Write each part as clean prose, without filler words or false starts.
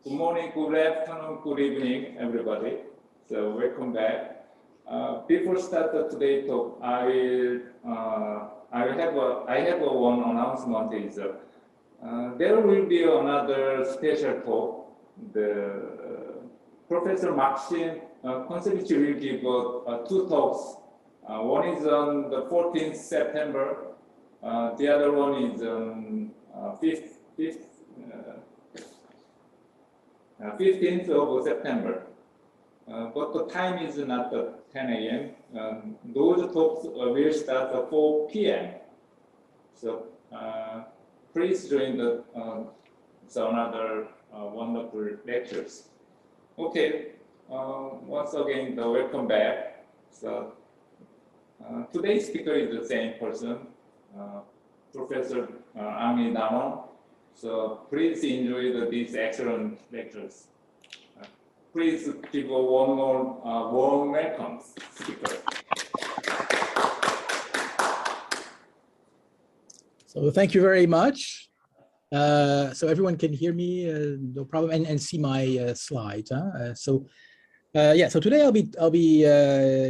Good morning, good afternoon, good evening, everybody. So welcome back. Before start today's talk, I have one announcement. Is there will be another special talk. The Professor Maxim Conservich will give two talks. One is on the 14th September. The other one is on 15th of September. But the time is not 10 a.m. Those talks will start at 4 p.m. So please join the another wonderful lectures. Okay, once again, welcome back. So today's speaker is the same person, Professor Henri Darmon. So please enjoy these excellent lectures. Please give one more warm welcome, speaker. So thank you very much. So everyone can hear me, no problem, and see my slides. So today I'll be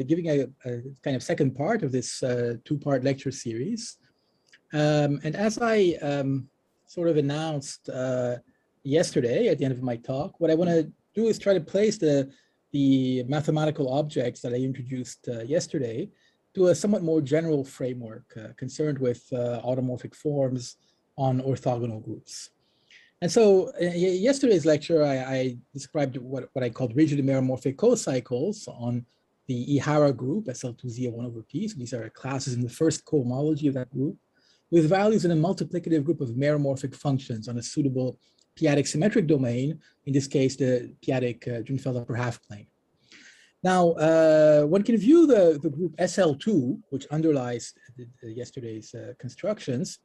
giving a kind of second part of this two-part lecture series. And as I sort of announced yesterday at the end of my talk, what I want to do is try to place the mathematical objects that I introduced yesterday to a somewhat more general framework concerned with automorphic forms on orthogonal groups. And so yesterday's lecture, I described what I called rigid meromorphic cocycles on the Ihara group, SL2Z of 1 over P. So these are classes in the first cohomology of that group, with values in a multiplicative group of meromorphic functions on a suitable P-adic symmetric domain, in this case, the P-adic Grunfeld upper half plane. Now, one can view the group SL2, which underlies yesterday's constructions,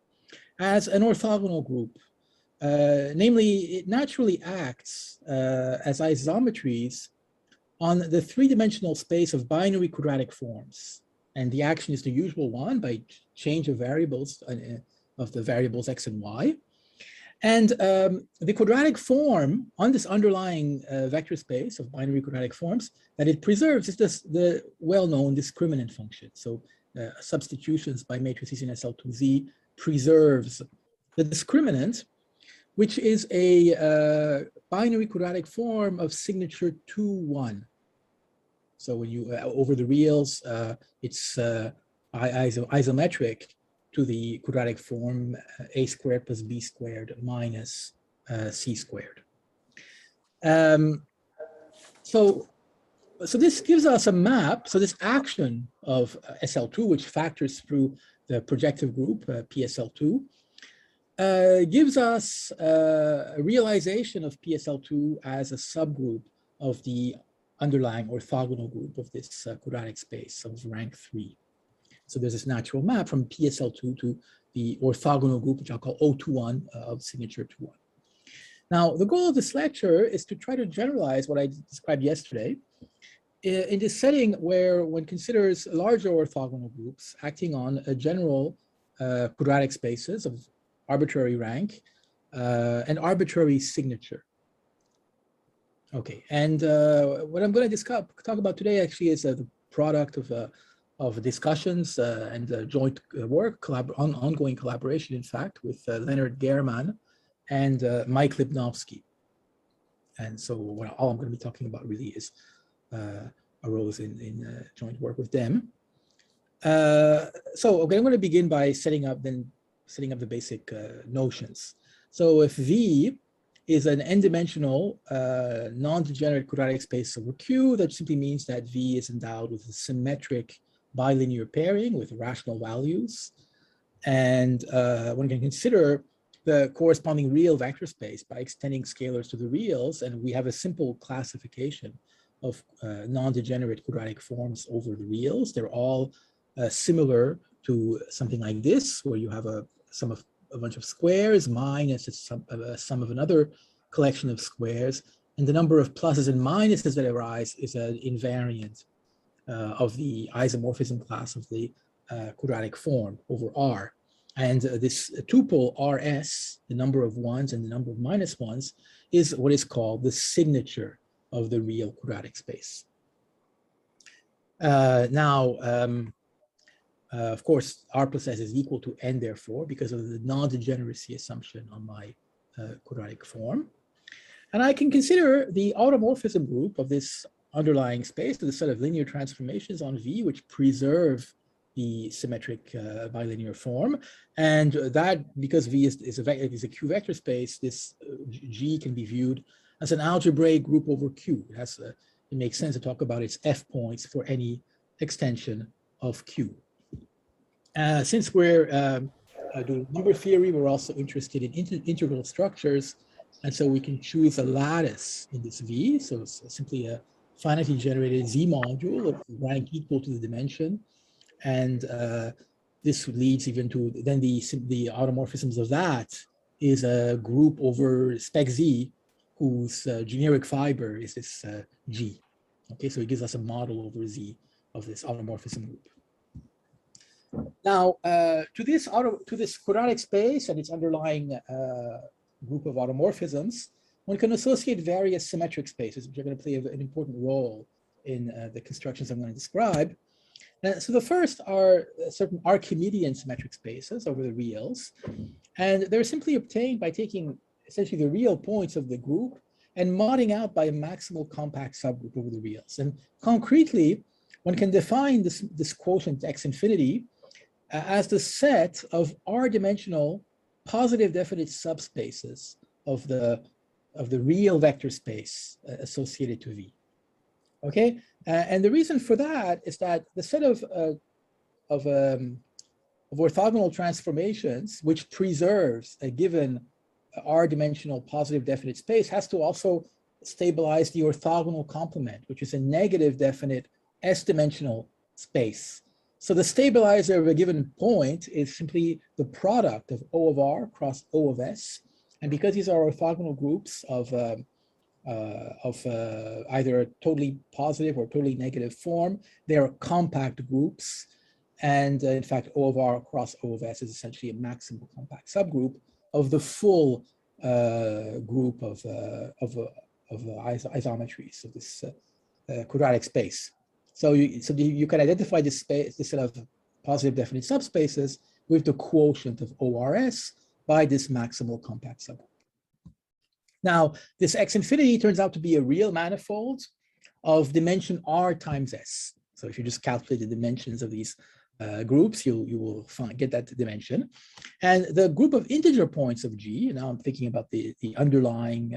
as an orthogonal group. Namely, it naturally acts as isometries on the three-dimensional space of binary quadratic forms. And the action is the usual one by change of variables of the variables x and y. And the quadratic form on this underlying vector space of binary quadratic forms that it preserves is the well-known discriminant function. So substitutions by matrices in SL2Z preserves the discriminant, which is a binary quadratic form of signature 2, 1. So when you over the reals, it's isometric to the quadratic form a squared plus b squared minus c squared. So this gives us a map. So this action of SL2, which factors through the projective group PSL2, gives us a realization of PSL2 as a subgroup of the underlying orthogonal group of this quadratic space of rank 3. So there's this natural map from PSL2 to the orthogonal group, which I'll call O21 of signature 2, 1. Now, the goal of this lecture is to try to generalize what I described yesterday in this setting where one considers larger orthogonal groups acting on a general quadratic spaces of arbitrary rank and arbitrary signature. Okay, and what I'm going to talk about today actually is the product of discussions and joint work, ongoing collaboration, in fact, with Leonard German and Mike Lipnowski. And so all I'm going to be talking about really is arose in joint work with them. So okay, I'm going to begin by setting up the basic notions. So if V is an n-dimensional non-degenerate quadratic space over Q, that simply means that V is endowed with a symmetric bilinear pairing with rational values. And one can consider the corresponding real vector space by extending scalars to the reals, and we have a simple classification of non-degenerate quadratic forms over the reals. They're all similar to something like this, where you have a sum of a bunch of squares minus a sum of another collection of squares, and the number of pluses and minuses that arise is an invariant of the isomorphism class of the quadratic form over R. And this tuple RS, the number of ones and the number of minus ones, is what is called the signature of the real quadratic space. Of course, R plus S is equal to n, therefore, because of the non-degeneracy assumption on my quadratic form. And I can consider the automorphism group of this underlying space, the set of linear transformations on V, which preserve the symmetric bilinear form. And that, because V is a Q vector space, this G can be viewed as an algebraic group over Q. It makes sense to talk about its F points for any extension of Q. Since we're doing number theory, we're also interested in integral structures. And so we can choose a lattice in this V. So it's simply a finitely generated Z module of rank equal to the dimension. And this leads even to, then the automorphisms of that is a group over spec Z, whose generic fiber is this G. Okay, so it gives us a model over Z of this automorphism group. Now, to this quadratic space and its underlying group of automorphisms, one can associate various symmetric spaces, which are going to play an important role in the constructions I'm going to describe. So the first are certain Archimedean symmetric spaces over the reals, and they're simply obtained by taking essentially the real points of the group and modding out by a maximal compact subgroup over the reals. And concretely, one can define this quotient x infinity as the set of R-dimensional positive definite subspaces of the real vector space associated to V. Okay, and the reason for that is that the set of orthogonal transformations which preserves a given R-dimensional positive definite space has to also stabilize the orthogonal complement, which is a negative definite S-dimensional space. So the stabilizer of a given point is simply the product of O of R cross O of S. And because these are orthogonal groups of either a totally positive or totally negative form, they are compact groups. And in fact, O of R cross O of S is essentially a maximal compact subgroup of the full group of isometries of this quadratic space. So you can identify this space, this set of positive definite subspaces with the quotient of ORS by this maximal compact subgroup. Now, this X infinity turns out to be a real manifold of dimension R times S. So if you just calculate the dimensions of these groups, you will get that dimension. And the group of integer points of G, now I'm thinking about the underlying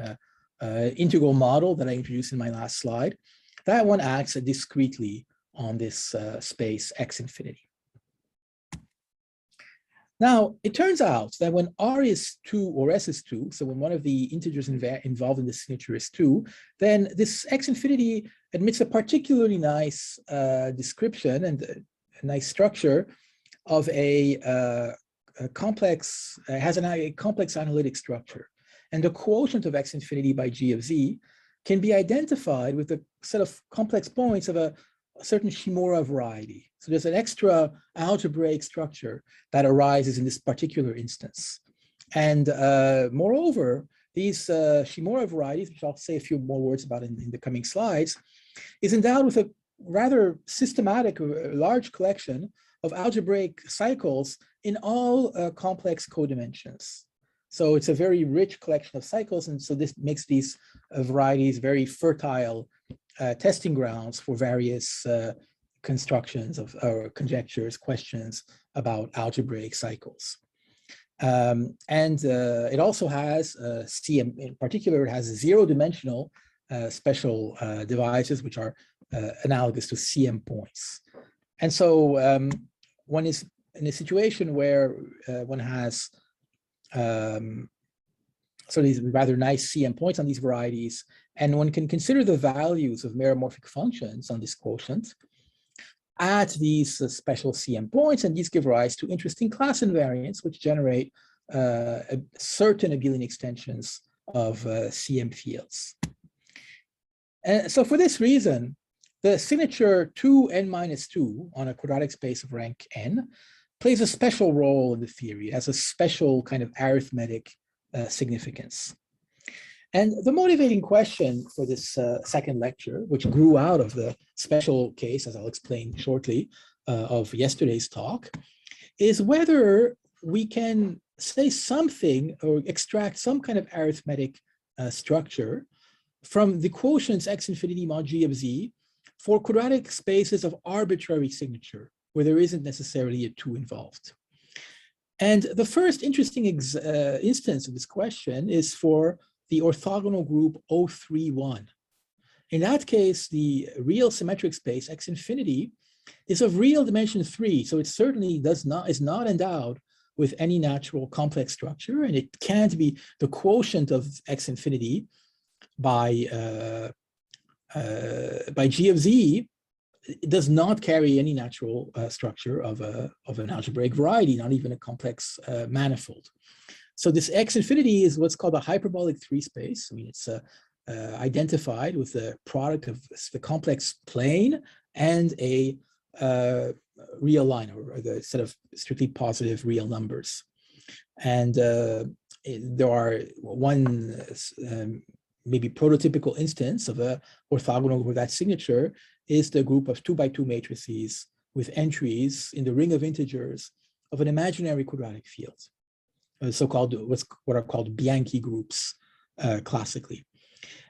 integral model that I introduced in my last slide, that one acts discretely on this space X infinity. Now, it turns out that when R is 2 or S is 2, so when one of the integers involved in the signature is 2, then this X infinity admits a particularly nice description and a nice structure of a complex, has a complex analytic structure. And the quotient of X infinity by G of Z can be identified with a set of complex points of a certain Shimura variety. So there's an extra algebraic structure that arises in this particular instance. And moreover, these Shimura varieties, which I'll say a few more words about in the coming slides, is endowed with a rather systematic, large collection of algebraic cycles in all complex codimensions. So it's a very rich collection of cycles, and so this makes these varieties very fertile testing grounds for various constructions of conjectures, questions about algebraic cycles. It also has CM, in particular, it has zero-dimensional special divisors, which are analogous to CM points. And so one is in a situation where one has so these rather nice CM points on these varieties, and one can consider the values of meromorphic functions on this quotient at these special CM points, and these give rise to interesting class invariants, which generate certain abelian extensions of CM fields. And so for this reason, the signature 2n minus 2 on a quadratic space of rank n plays a special role in the theory, has a special kind of arithmetic significance. And the motivating question for this second lecture, which grew out of the special case, as I'll explain shortly, of yesterday's talk, is whether we can say something or extract some kind of arithmetic structure from the quotients x infinity mod g of z for quadratic spaces of arbitrary signature, where there isn't necessarily a 2 involved. And the first interesting instance of this question is for the orthogonal group O31. In that case, the real symmetric space x infinity is of real dimension 3, so it certainly is not endowed with any natural complex structure, and it can't be the quotient of x infinity by g of z. It does not carry any natural structure of an algebraic variety, not even a complex manifold. So this x infinity is what's called a hyperbolic 3 space. I mean, it's identified with the product of the complex plane and a real line, or the set of strictly positive real numbers. And there are one maybe prototypical instance of a orthogonal with that signature is the group of 2x2 matrices with entries in the ring of integers of an imaginary quadratic field, so-called what are called Bianchi groups classically.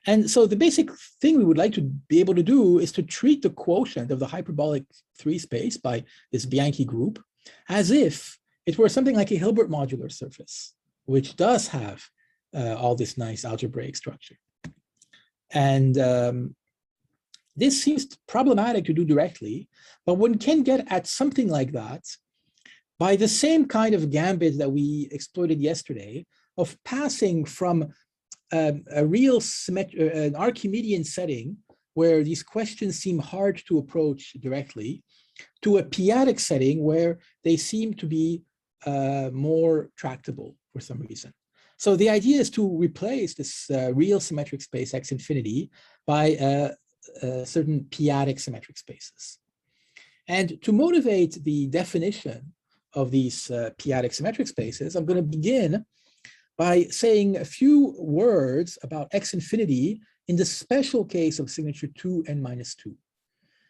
And so the basic thing we would like to be able to do is to treat the quotient of the hyperbolic 3 space by this Bianchi group as if it were something like a Hilbert modular surface, which does have all this nice algebraic structure. And this seems problematic to do directly, but one can get at something like that by the same kind of gambit that we exploited yesterday of passing from a real an Archimedean setting where these questions seem hard to approach directly to a P-adic setting where they seem to be more tractable for some reason. So the idea is to replace this real symmetric space x infinity by certain P-adic symmetric spaces. And to motivate the definition of these P-adic symmetric spaces, I'm going to begin by saying a few words about x infinity in the special case of signature 2n minus 2.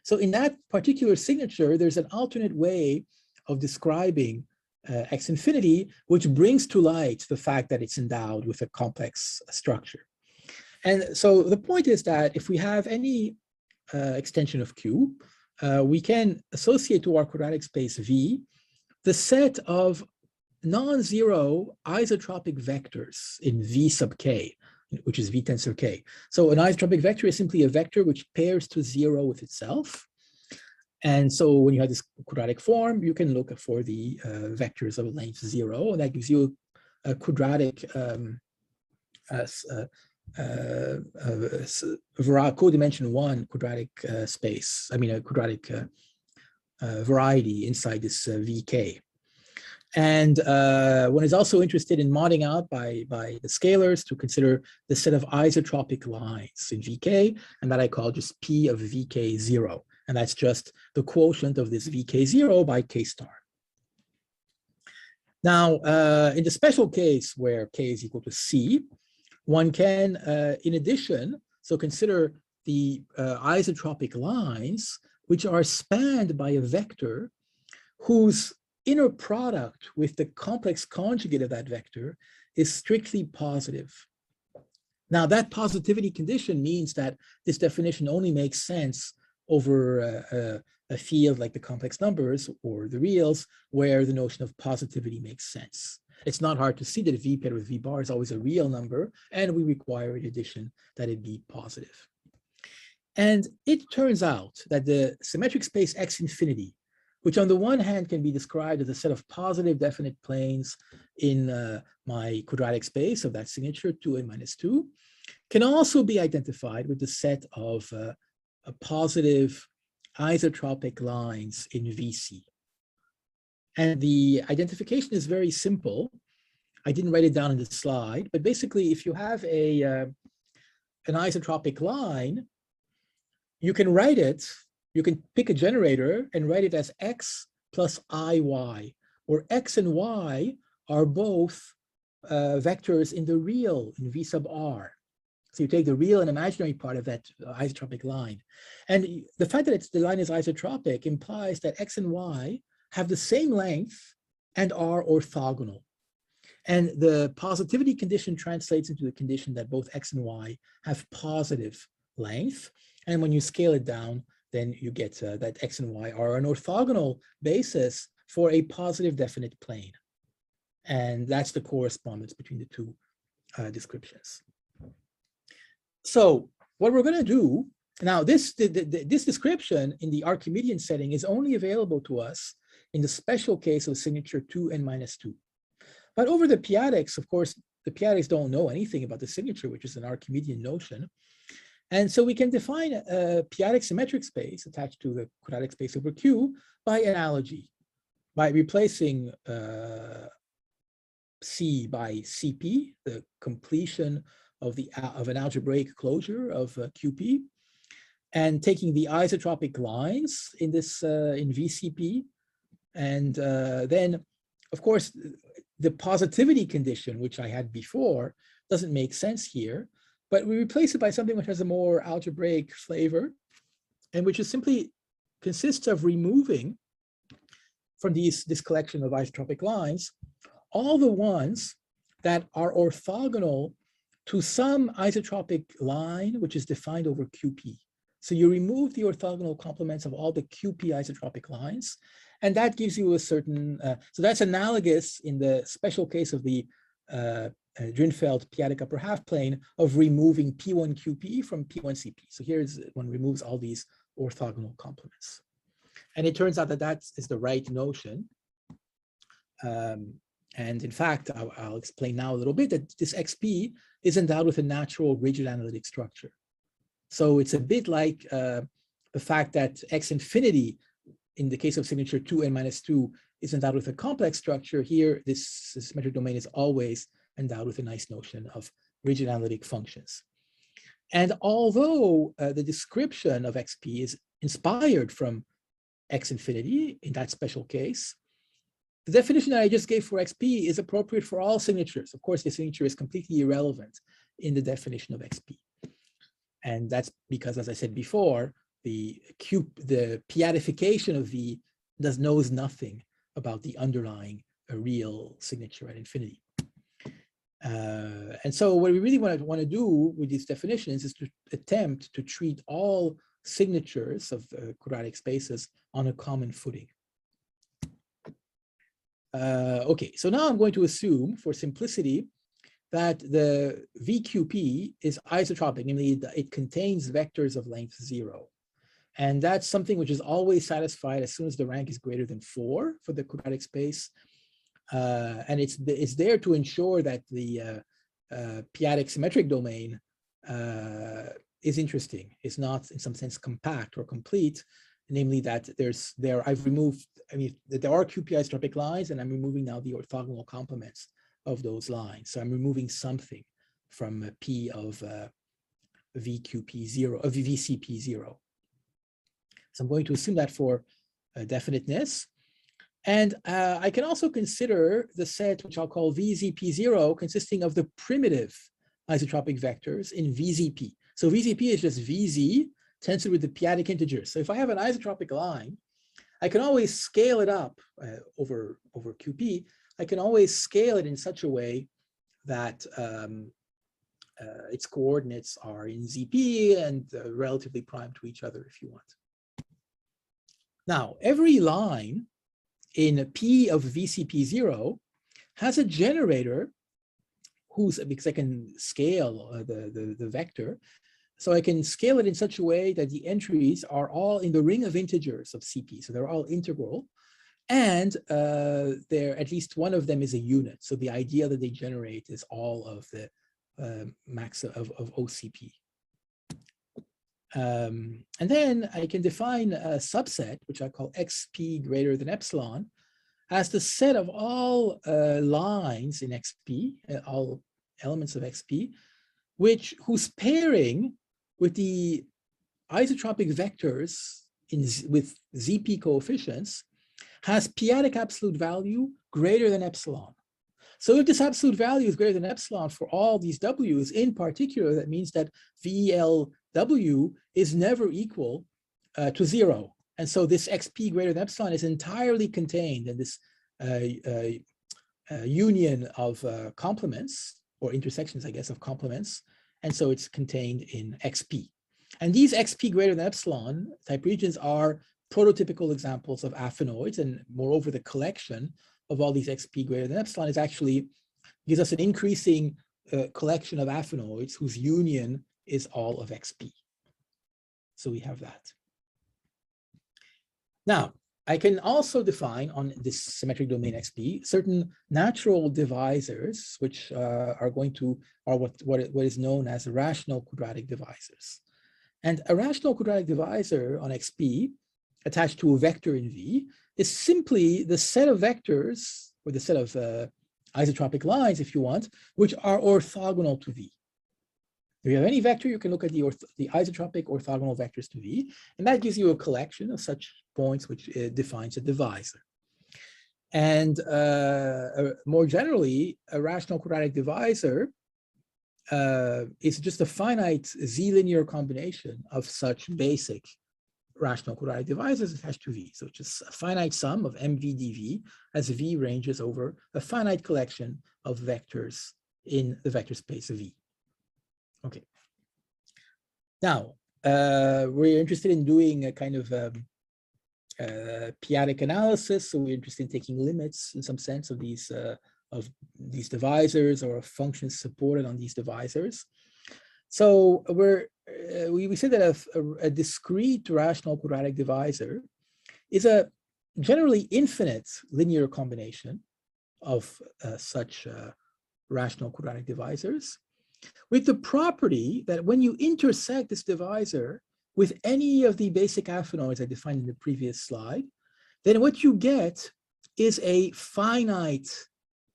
So in that particular signature, there's an alternate way of describing x infinity, which brings to light the fact that it's endowed with a complex structure. And so the point is that if we have any extension of Q, we can associate to our quadratic space V the set of non-zero isotropic vectors in V sub k, which is V tensor k. So an isotropic vector is simply a vector which pairs to 0 with itself. And so when you have this quadratic form, you can look for the vectors of length 0, and that gives you a quadratic codimension 1 quadratic space, I mean a quadratic variety inside this VK. And one is also interested in modding out by the scalars to consider the set of isotropic lines in VK, and that I call just P of VK0. And that's just the quotient of this VK0 by K star. Now, in the special case where K is equal to C, one can, in addition, so consider the isotropic lines, which are spanned by a vector whose inner product with the complex conjugate of that vector is strictly positive. Now, that positivity condition means that this definition only makes sense over a field like the complex numbers or the reals, where the notion of positivity makes sense. It's not hard to see that V paired with V bar is always a real number, and we require in addition that it be positive. And it turns out that the symmetric space x infinity, which on the one hand can be described as a set of positive definite planes in my quadratic space of that signature 2n minus 2, can also be identified with the set of positive isotropic lines in VC. And the identification is very simple. I didn't write it down in the slide, but basically if you have an isotropic line, you can write it, you can pick a generator and write it as x plus iy, where x and y are both vectors in the real, in V sub r. So you take the real and imaginary part of that isotropic line. And the fact that the line is isotropic implies that x and y have the same length and are orthogonal. And the positivity condition translates into the condition that both x and y have positive length. And when you scale it down, then you get that x and y are an orthogonal basis for a positive definite plane. And that's the correspondence between the two descriptions. So what we're going to do now, this description in the Archimedean setting is only available to us in the special case of signature 2n-2. But over the P-adics, of course, the P-adics don't know anything about the signature, which is an Archimedean notion. And so we can define a P-adic symmetric space attached to the quadratic space over Q by analogy, by replacing C by CP, the completion of an algebraic closure of QP, and taking the isotropic lines in this in VCP, and then, of course, the positivity condition, which I had before, doesn't make sense here, but we replace it by something which has a more algebraic flavor, and which is simply consists of removing from this collection of isotropic lines all the ones that are orthogonal to some isotropic line which is defined over QP. So you remove the orthogonal complements of all the QP isotropic lines, and that gives you a certain, so that's analogous in the special case of the Drinfeld P-adic upper half plane of removing P1 QP from P1 CP. So here's one removes all these orthogonal complements. And it turns out that that is the right notion. And in fact, I'll explain now a little bit that this XP is endowed with a natural rigid analytic structure. So it's a bit like the fact that X infinity, in the case of signature 2n-2, is endowed with a complex structure. Here, this symmetric domain is always endowed with a nice notion of rigid analytic functions. And although the description of XP is inspired from X infinity in that special case, the definition that I just gave for XP is appropriate for all signatures. Of course, the signature is completely irrelevant in the definition of XP. And that's because, as I said before, the P-adification of V knows nothing about the underlying real signature at infinity. And so what we really want to do with these definitions is to attempt to treat all signatures of quadratic spaces on a common footing. Okay, so now I'm going to assume, for simplicity, that the VQP is isotropic, namely it contains vectors of length 0. And that's something which is always satisfied as soon as the rank is greater than 4 for the quadratic space. And it's there to ensure that the P-adic symmetric domain is interesting. It's not in some sense compact or complete, namely that I've removed, there are QP isotropic lines, and I'm removing now the orthogonal complements of those lines. So I'm removing something from P of VQP0, of VCP0. So I'm going to assume that for definiteness. And I can also consider the set, which I'll call VZP0, consisting of the primitive isotropic vectors in VZP. So VZP is just VZ tensored with the P-adic integers. So if I have an isotropic line, I can always scale it up over QP. I can always scale it in such a way that its coordinates are in ZP and relatively prime to each other if you want. Now, every line in P of VCP0 has a generator because I can scale the vector. So I can scale it in such a way that the entries are all in the ring of integers of CP. So they're all integral. And at least one of them is a unit. So the idea that they generate is all of the max of OCP. And then I can define a subset, which I call XP greater than epsilon, as the set of all lines in XP, all elements of XP, whose pairing with the isotropic vectors with ZP coefficients has P-adic absolute value greater than epsilon. So if this absolute value is greater than epsilon for all these w's in particular, that means that VLW is never equal to 0. And so this XP greater than epsilon is entirely contained in this union of complements, or intersections, I guess, of complements. And so it's contained in XP. And these XP greater than epsilon type regions are prototypical examples of aphenoids. And moreover, the collection of all these XP greater than epsilon is actually gives us an increasing collection of aphenoids whose union is all of XP. So we have that. Now, I can also define on this symmetric domain XP certain natural divisors, which are what is known as rational quadratic divisors. And a rational quadratic divisor on XP attached to a vector in V is simply the set of vectors, or the set of isotropic lines, if you want, which are orthogonal to V. If you have any vector, you can look at the isotropic orthogonal vectors to V, and that gives you a collection of such points which defines a divisor. And more generally, a rational quadratic divisor is just a finite z-linear combination of such basic rational quadratic divisors attached to V. So it's just a finite sum of MVdV as V ranges over a finite collection of vectors in the vector space of V. Okay. Now, we're interested in doing a kind of P-adic analysis. So we're interested in taking limits in some sense of these divisors or of functions supported on these divisors. So we say that a discrete rational quadratic divisor is a generally infinite linear combination of such rational quadratic divisors, with the property that when you intersect this divisor with any of the basic aphenoids I defined in the previous slide, then what you get is a finite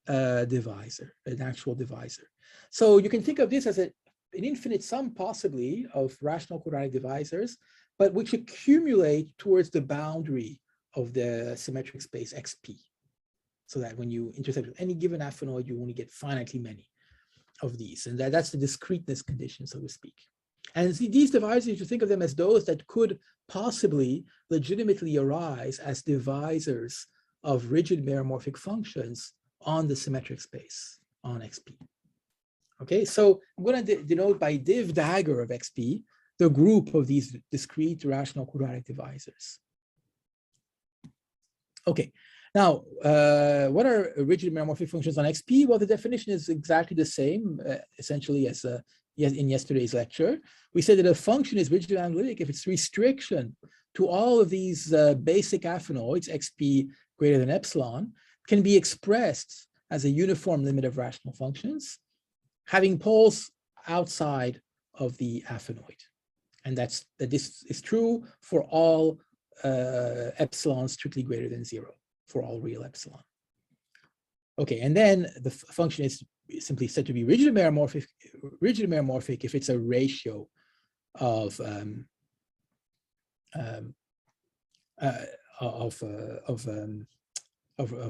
divisor, an actual divisor. So you can think of this as an infinite sum possibly of rational quadratic divisors, but which accumulate towards the boundary of the symmetric space XP. So that when you intersect with any given aphenoid, you only get finitely many of these. And that's the discreteness condition, so to speak. And these divisors, you should think of them as those that could possibly legitimately arise as divisors of rigid meromorphic functions on the symmetric space on XP. Okay, so I'm going to denote by div dagger of XP the group of these discrete rational quadratic divisors. Okay, now what are rigid meromorphic functions on XP? Well, the definition is exactly the same, essentially, as in yesterday's lecture. We said that a function is rigid analytic if its restriction to all of these basic aphenoids, XP greater than epsilon, can be expressed as a uniform limit of rational functions, having poles outside of the aphenoid. And that this is true for all epsilon strictly greater than 0, for all real epsilon. Okay, and then the function is simply said to be rigid meromorphic if it's a ratio of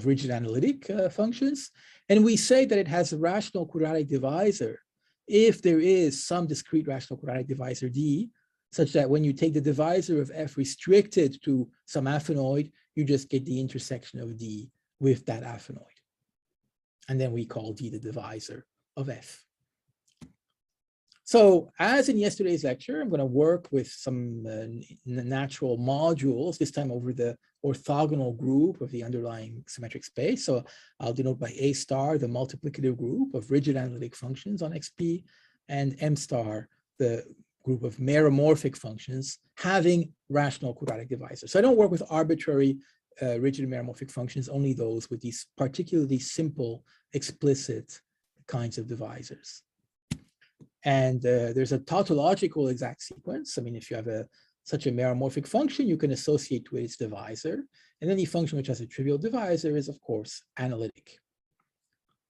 rigid analytic functions. And we say that it has a rational quadratic divisor if there is some discrete rational quadratic divisor D, such that when you take the divisor of F restricted to some aphenoid, you just get the intersection of D with that aphenoid. And then we call D the divisor of F. So as in yesterday's lecture, I'm going to work with some natural modules, this time over the orthogonal group of the underlying symmetric space. So I'll denote by A star the multiplicative group of rigid analytic functions on XP, and M star the group of meromorphic functions having rational quadratic divisors. So I don't work with arbitrary rigid meromorphic functions, only those with these particularly simple explicit kinds of divisors. And there's a tautological exact sequence. I mean, if you have such a meromorphic function, you can associate with its divisor. And any function which has a trivial divisor is, of course, analytic.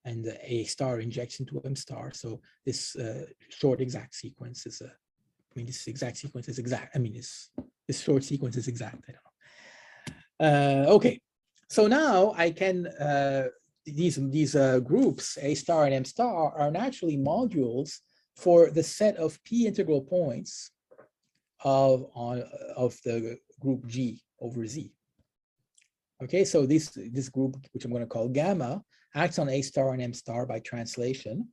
And A star injects into M star. So this short exact sequence is this exact sequence is exact. I mean, this short sequence is exact. I don't know. Okay. So now I can, these groups, A star and M star, are naturally modules for the set of P integral points of the group G over Z. Okay, so this group, which I'm going to call gamma, acts on A star and M star by translation.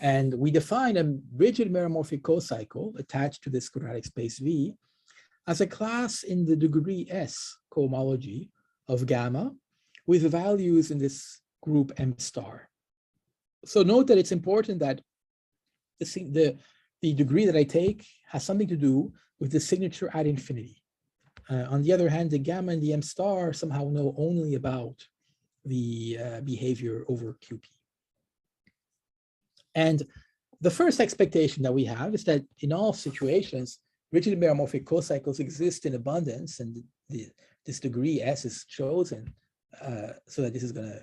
And we define a rigid meromorphic cocycle attached to this quadratic space V as a class in the degree S cohomology of gamma with values in this group M star. So note that it's important that the degree that I take has something to do with the signature at infinity. On the other hand, the gamma and the M star somehow know only about the behavior over QP. And the first expectation that we have is that in all situations, rigid meromorphic cocycles exist in abundance, and this degree S is chosen so that this is going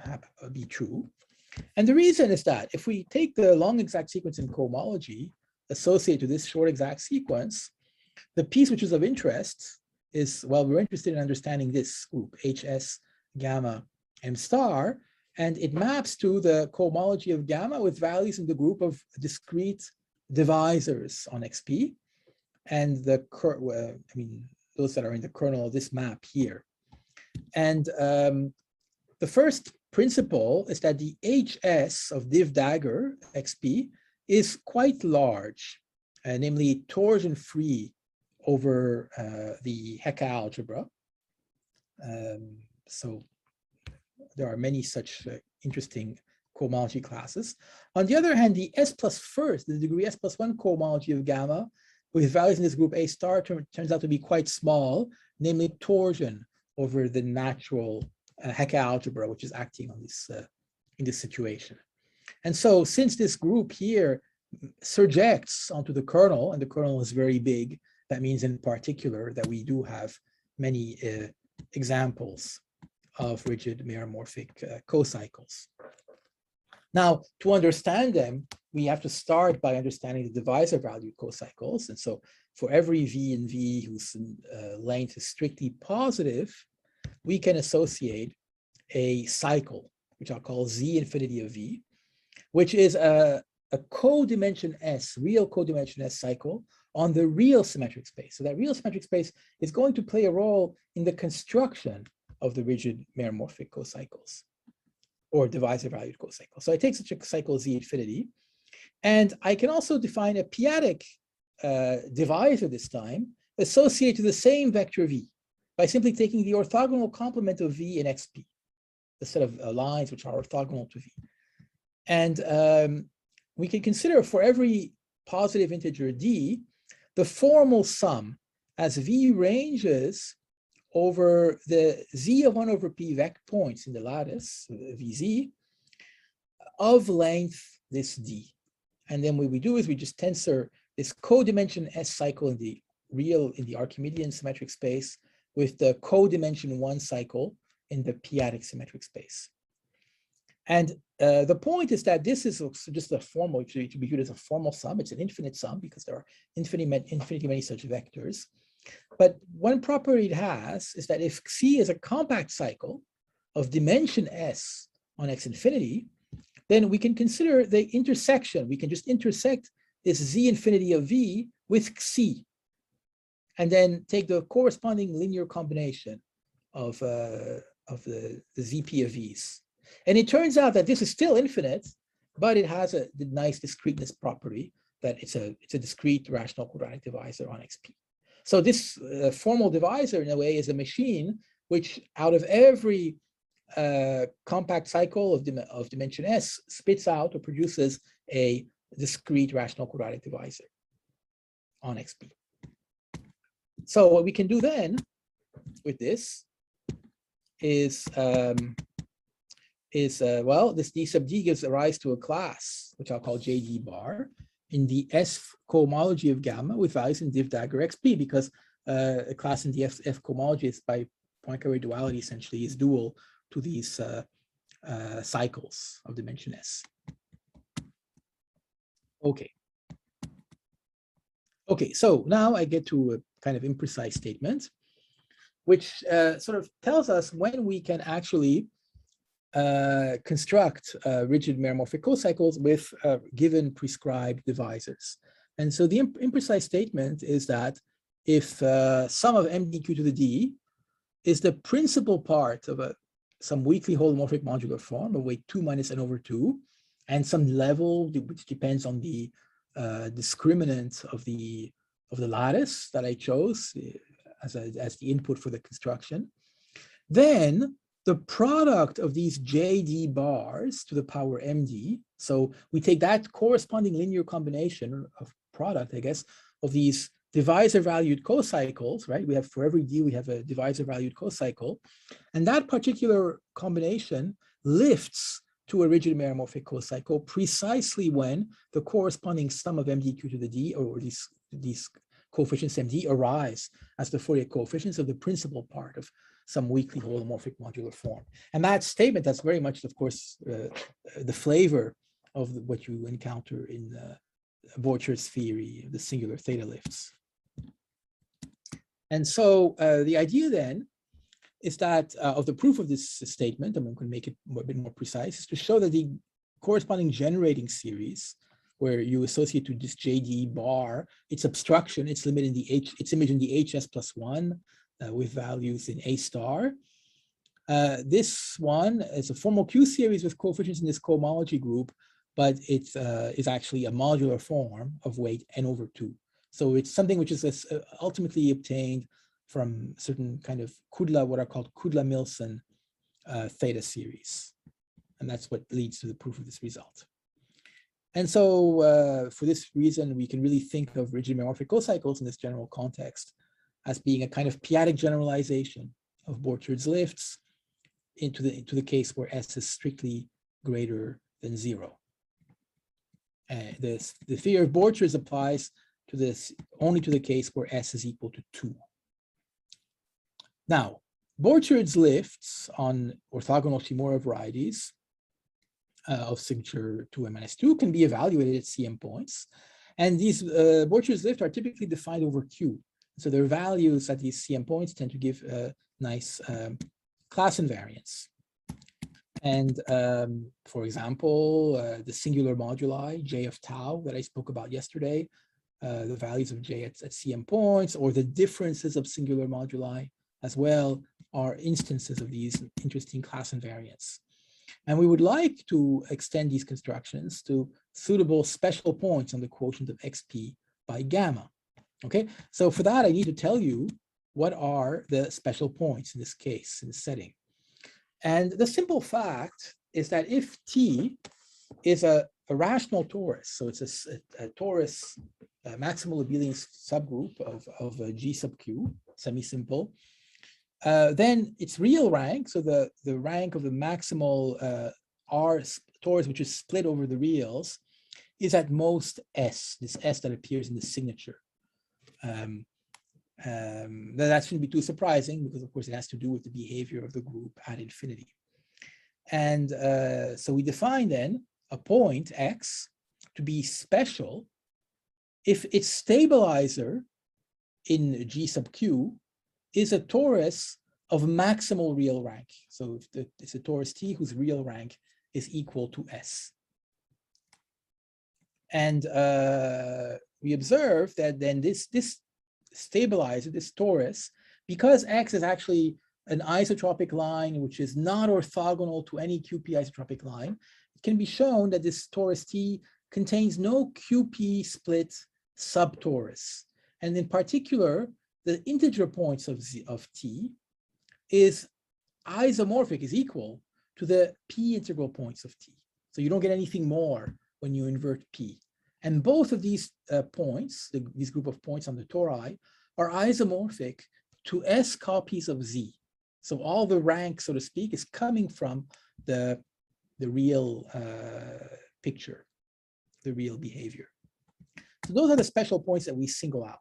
to be true. And the reason is that if we take the long exact sequence in cohomology associated to this short exact sequence, the piece which is of interest is, well, we're interested in understanding this group, HS, gamma, M star, and it maps to the cohomology of gamma with values in the group of discrete divisors on XP, and those that are in the kernel of this map here. And the first principle is that the HS of div dagger XP is quite large, namely torsion-free over the Hecke algebra. So there are many such interesting cohomology classes. On the other hand, the S plus first, the degree S plus 1 cohomology of gamma with values in this group A star turns out to be quite small, namely torsion over the natural Hecke algebra, which is acting on this in this situation. And so since this group here surjects onto the kernel, and the kernel is very big, that means in particular that we do have many examples of rigid meromorphic cocycles. Now, to understand them, we have to start by understanding the divisor valued cocycles. And so for every V in V whose length is strictly positive, we can associate a cycle, which I'll call Z infinity of V, which is a codimension S, real codimension S cycle on the real symmetric space. So that real symmetric space is going to play a role in the construction of the rigid meromorphic cocycles or divisor valued cocycle. So I take such a cycle Z infinity, and I can also define a P-adic divisor this time associated to the same vector V by simply taking the orthogonal complement of V in XP, the set of lines which are orthogonal to V. And we can consider for every positive integer D, the formal sum as V ranges over the Z of 1 over P vector points in the lattice, VZ, of length this D. And then what we do is we just tensor this codimension S cycle in the Archimedean symmetric space with the codimension 1 cycle in the P-adic symmetric space. And the point is that this is just a formal, it should be viewed as a formal sum. It's an infinite sum because there are infinitely many such vectors. But one property it has is that if C is a compact cycle of dimension S on X infinity, then we can consider the intersection. We can just intersect this Z infinity of V with C, and then take the corresponding linear combination of the ZP of V's. And it turns out that this is still infinite, but it has the nice discreteness property that it's a discrete rational quadratic divisor on XP. So this formal divisor, in a way, is a machine which, out of every compact cycle of dimension S, spits out or produces a discrete rational quadratic divisor on XP. So what we can do then with this is, well, this D sub D gives rise to a class, which I'll call JD bar, in the S cohomology of gamma with values in div dagger XP, because a class in the F cohomology is by Poincare duality essentially is dual to these cycles of dimension S. Okay. Okay, so now I get to a kind of imprecise statement. which sort of tells us when we can actually construct rigid meromorphic cocycles with given prescribed divisors. And so the imprecise statement is that if sum of mdq to the d is the principal part of some weakly holomorphic modular form of weight 2 minus n over 2, and some level which depends on the discriminant of the lattice that I chose as the input for the construction, then the product of these JD bars to the power MD, so we take that corresponding linear combination of product, I guess, of these divisor valued cocycles, right? We have for every D, we have a divisor valued cocycle. And that particular combination lifts to a rigid meromorphic cocycle precisely when the corresponding sum of MDQ to the D, or these coefficients MD, arise as the Fourier coefficients of the principal part of some weakly holomorphic modular form. And that statement, that's very much, of course, the flavor of what you encounter in Borcher's theory of the singular theta lifts. And so the idea then is that of the proof of this statement, and I'm going to make it a bit more precise, is to show that the corresponding generating series, where you associate to this JD bar its obstruction, its limit in the its image in the HS plus 1 with values in A star. This one is a formal Q series with coefficients in this cohomology group, but it is actually a modular form of weight n over 2. So it's something which is ultimately obtained from certain kind of Kudla, what are called Kudla-Milson theta series. And that's what leads to the proof of this result. And so for this reason, we can really think of rigid meromorphic cocycles in this general context as being a kind of P-adic generalization of Borcher's lifts into the case where S is strictly greater than 0. The theory of Borcher's applies to this only to the case where S is equal to 2. Now, Borcher's lifts on orthogonal Shimura varieties of signature 2m minus 2 can be evaluated at CM points. And these Borcher's lifts are typically defined over Q. So their values at these CM points tend to give a nice class invariance. And for example, the singular moduli, J of tau, that I spoke about yesterday, the values of J at CM points, or the differences of singular moduli as well, are instances of these interesting class invariants. And we would like to extend these constructions to suitable special points on the quotient of xp by gamma. Okay, so for that, I need to tell you what are the special points in this case, in this setting. And the simple fact is that if T is a rational torus, so it's a torus maximal abelian subgroup of G sub Q, semi-simple, then its real rank, so the rank of the maximal R torus, which is split over the reals, is at most S, this S that appears in the signature. That shouldn't be too surprising because, of course, it has to do with the behavior of the group at infinity. And so we define then a point X to be special if its stabilizer in G sub Q is a torus of maximal real rank. So if it's a torus T whose real rank is equal to S. And we observe that then this stabilizer, this torus, because X is actually an isotropic line which is not orthogonal to any QP isotropic line, it can be shown that this torus T contains no QP split subtorus. And in particular, the integer points of T is isomorphic, is equal to the P integral points of T. So you don't get anything more when you invert P. And both of these points, this group of points on the tori, are isomorphic to S copies of Z. So all the rank, so to speak, is coming from the real picture, the real behavior. So those are the special points that we single out.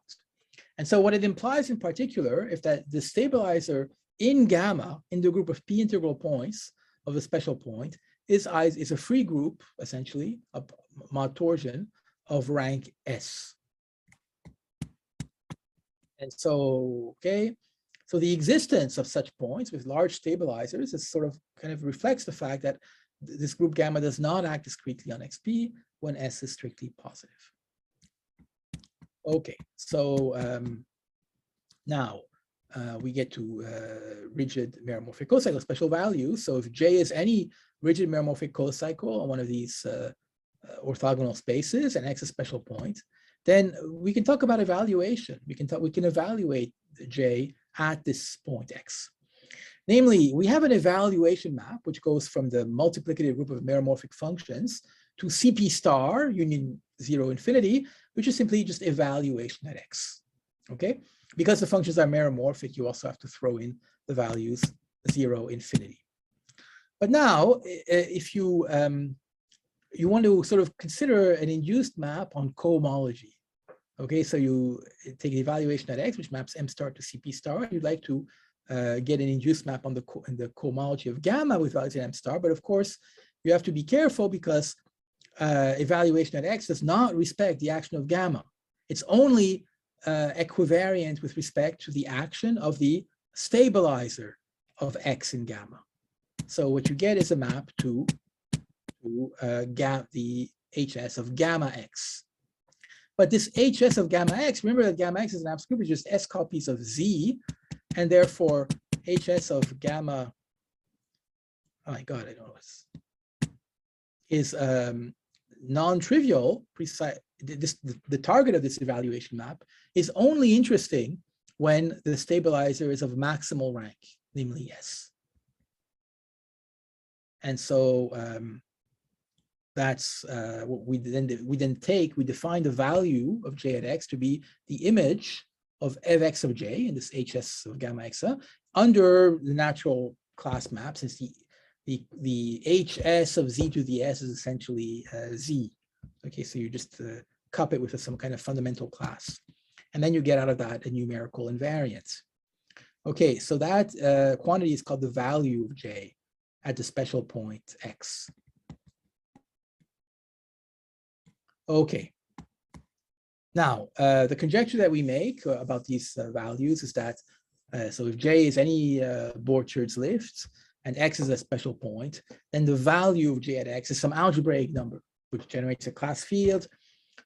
And so what it implies in particular is that the stabilizer in gamma, in the group of P integral points of a special point, is a free group, essentially, a mod torsion of rank S. And so, okay, So the existence of such points with large stabilizers is sort of kind of reflects the fact that this group gamma does not act discretely on XP when S is strictly positive. Okay, so now we get to rigid meromorphic cocycle special values. So if J is any rigid meromorphic cocycle on one of these orthogonal spaces and X is a special point, then we can talk about evaluation. We can evaluate J at this point X. Namely, we have an evaluation map which goes from the multiplicative group of meromorphic functions to CP star union 0 infinity, which is simply just evaluation at X. Okay, because the functions are meromorphic, you also have to throw in the values 0 infinity. But now, if you you want to sort of consider an induced map on cohomology. Okay, so you take the evaluation at X, which maps M star to CP star. You'd like to get an induced map on the cohomology of gamma with values at M star. But of course, you have to be careful because evaluation at X does not respect the action of gamma. It's only equivariant with respect to the action of the stabilizer of X in gamma. So what you get is a map to the HS of gamma X. But this HS of gamma X, remember that gamma X is an absolute group, it's just S copies of Z, and therefore HS of gamma, oh my God, I don't know, is non-trivial. Precise. The target of this evaluation map is only interesting when the stabilizer is of maximal rank, namely S. And so that's what we define the value of J at X to be the image of Fx of J in this HS of gamma X under the natural class map, since the HS of Z to the S is essentially Z. Okay, so you just cup it with some kind of fundamental class. And then you get out of that a numerical invariant. Okay, so that quantity is called the value of J at the special point X. Okay. Now, the conjecture that we make about these values is that, so if J is any Borcherd's lift and X is a special point, then the value of J at X is some algebraic number, which generates a class field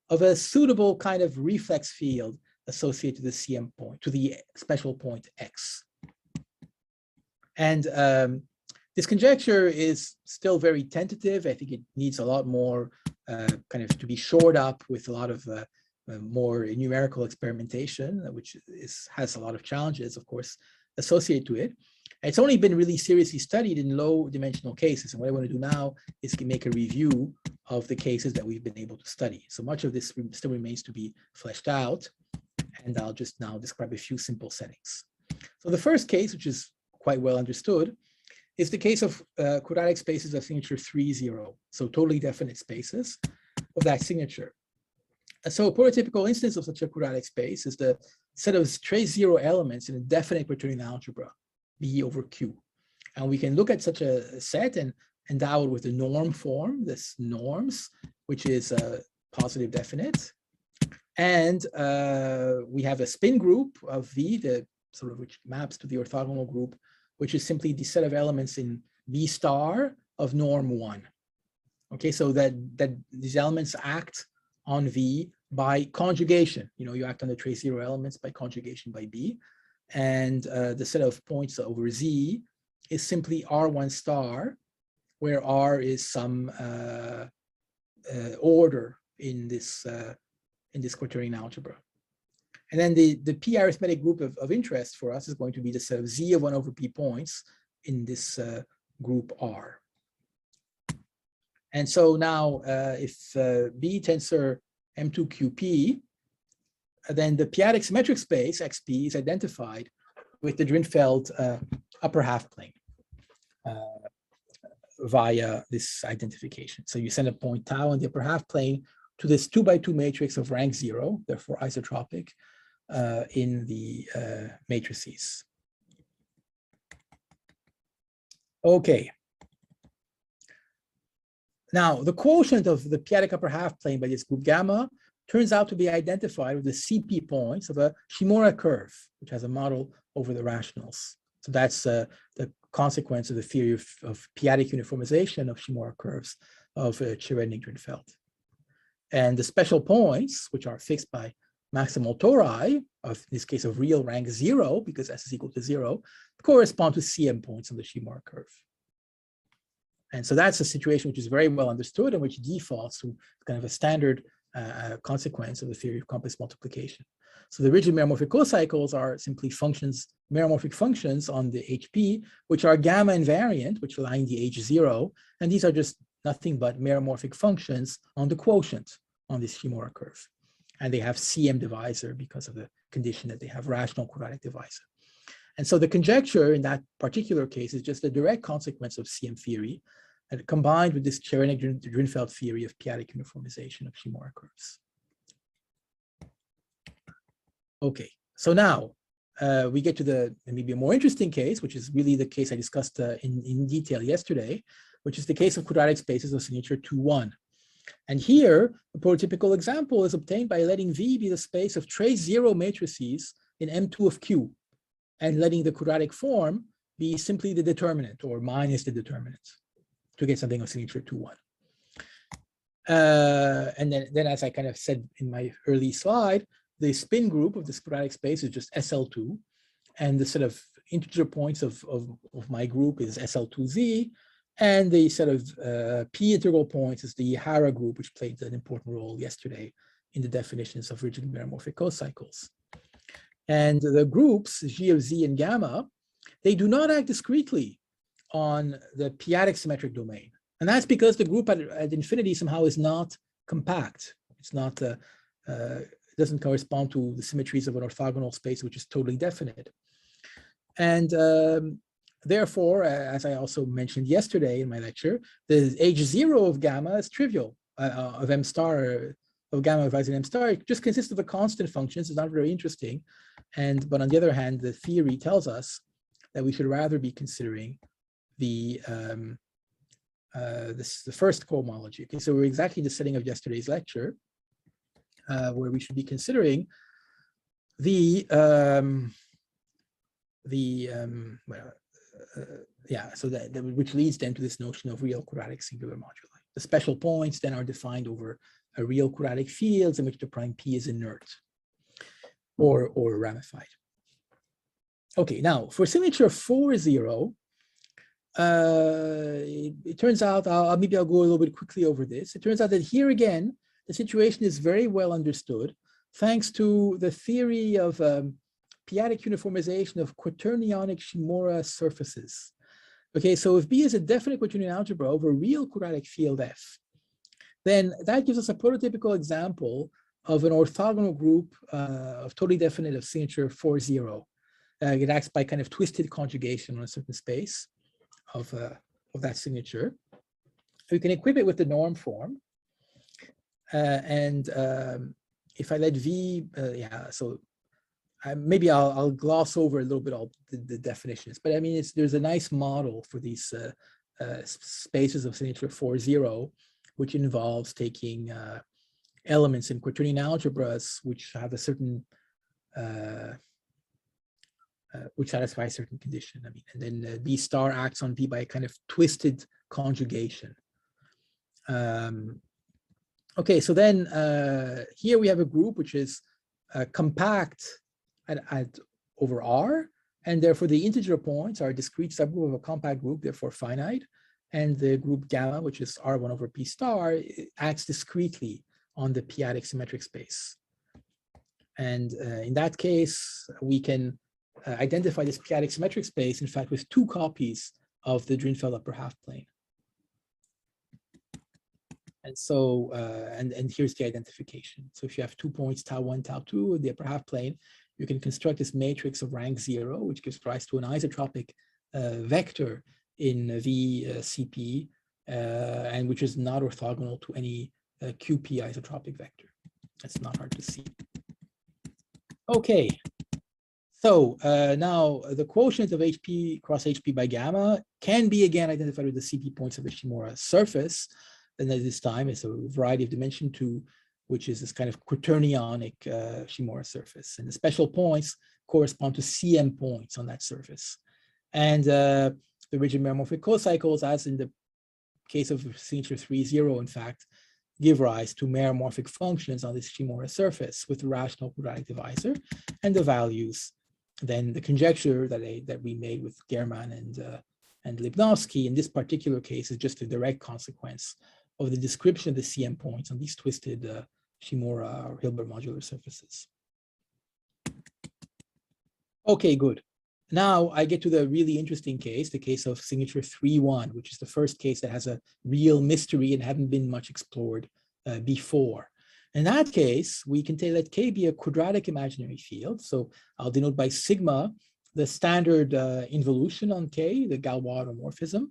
of a suitable kind of reflex field associated to the CM point, to the special point X. And this conjecture is still very tentative. I think it needs a lot more kind of to be shored up with a lot of more numerical experimentation, which has a lot of challenges, of course, associated to it. It's only been really seriously studied in low dimensional cases. And what I want to do now is to make a review of the cases that we've been able to study. So much of this still remains to be fleshed out. And I'll just now describe a few simple settings. So the first case, which is quite well understood, is the case of quadratic spaces of signature 3, 0. So totally definite spaces of that signature. And so a prototypical instance of such a quadratic space is the set of trace 0 elements in a definite quaternion algebra, B over Q. And we can look at such a set and endow it with the norm form, this norms, which is positive definite. And we have a spin group of V, the sort of which maps to the orthogonal group, which is simply the set of elements in B star of norm 1. Okay, so that these elements act on V by conjugation. You know, you act on the trace 0 elements by conjugation by B. And the set of points over Z is simply R1 star, where R is some order in this quaternion algebra. And then the P arithmetic group of interest for us is going to be the set of Z of 1 over P points in this group R. And so now if B tensor M2QP, then the P-adic symmetric space XP is identified with the Drinfeld upper half plane via this identification. So you send a point tau on the upper half plane to this 2x2 matrix of rank 0, therefore isotropic in the matrices. Okay. Now, the quotient of the P-adic upper half plane by this group gamma turns out to be identified with the CP points of a Shimura curve, which has a model over the rationals. So that's the consequence of the theory of P-adic uniformization of Shimura curves of Cherednik-Drinfeld. And the special points, which are fixed by maximal tori, of in this case of real rank 0, because S is equal to 0, correspond to CM points on the Shimura curve. And so that's a situation which is very well understood and which defaults to kind of a standard consequence of the theory of complex multiplication. So the rigid meromorphic cocycles are simply functions, meromorphic functions on the HP, which are gamma invariant, which lie in the H0. And these are just nothing but meromorphic functions on the quotient on this Shimura curve. And they have CM divisor because of the condition that they have rational quadratic divisor. And so the conjecture in that particular case is just a direct consequence of CM theory, and combined with this Cherednik-Drinfeld theory of P-adic uniformization of Shimura curves. Okay, so now we get to the maybe a more interesting case, which is really the case I discussed in detail yesterday, which is the case of quadratic spaces of signature 2-1. And here, a prototypical example is obtained by letting V be the space of trace 0 matrices in M2 of Q, and letting the quadratic form be simply the determinant or minus the determinant to get something of signature 2-1. And then as I kind of said in my early slide, the spin group of this quadratic space is just SL2, and the sort of integer points of my group is SL2Z, and the sort of P integral points is the Hara group, which played an important role yesterday in the definitions of rigid meromorphic cocycles. And the groups, G of Z and gamma, they do not act discretely on the P-adic symmetric domain. And that's because the group at infinity somehow is not compact. It's not, doesn't correspond to the symmetries of an orthogonal space, which is totally definite. And therefore, as I also mentioned yesterday in my lecture, the H0 of gamma is trivial, of M star, of gamma divided M star. It just consists of a constant function. It's not very interesting. But on the other hand, the theory tells us that we should rather be considering the first cohomology. Okay, so we're exactly in the setting of yesterday's lecture, where we should be considering the which leads then to this notion of real quadratic singular moduli. The special points then are defined over a real quadratic fields in which the prime P is inert or ramified. Okay, now for signature 4-0, it turns out, maybe I'll go a little bit quickly over this. It turns out that here again, the situation is very well understood thanks to the theory of P-adic uniformization of quaternionic Shimura surfaces. Okay, so if B is a definite quaternion algebra over a real quadratic field F, then that gives us a prototypical example of an orthogonal group of totally definite of signature 4-0. It acts by kind of twisted conjugation on a certain space of that signature. We can equip it with the norm form. If I let V, maybe I'll gloss over a little bit all the definitions, but I mean, there's a nice model for these spaces of signature 4-0, which involves taking elements in quaternion algebras which have a certain which satisfy a certain condition. I mean, and then B star acts on V by a kind of twisted conjugation. Okay, so then here we have a group which is compact at over R, and therefore the integer points are a discrete subgroup of a compact group, therefore finite, and the group gamma, which is R1 over P star, acts discretely on the P-adic symmetric space. And in that case, we can identify this P-adic symmetric space, in fact, with 2 copies of the Drinfeld upper half plane. And so, and here's the identification. So if you have 2 points, tau 1, tau 2, in the upper half plane, you can construct this matrix of rank 0, which gives rise to an isotropic vector in VCP, and which is not orthogonal to any QP isotropic vector. That's not hard to see. Okay. So now the quotient of HP cross HP by gamma can be again identified with the CP points of the Shimura surface. And at this time, it's a variety of dimension 2 which is this kind of quaternionic Shimura surface. And the special points correspond to CM points on that surface. And the rigid meromorphic cocycles, as in the case of signature 3,0, in fact, give rise to meromorphic functions on this Shimura surface with a rational quadratic divisor, and the values, then the conjecture that we made with German and Lipnowski in this particular case is just a direct consequence of the description of the CM points on these twisted Shimura or Hilbert modular surfaces. Okay, good. Now I get to the really interesting case, the case of signature 3,1, which is the first case that has a real mystery and hadn't been much explored before. In that case, we can let K be a quadratic imaginary field. So I'll denote by sigma the standard involution on K, the Galois automorphism.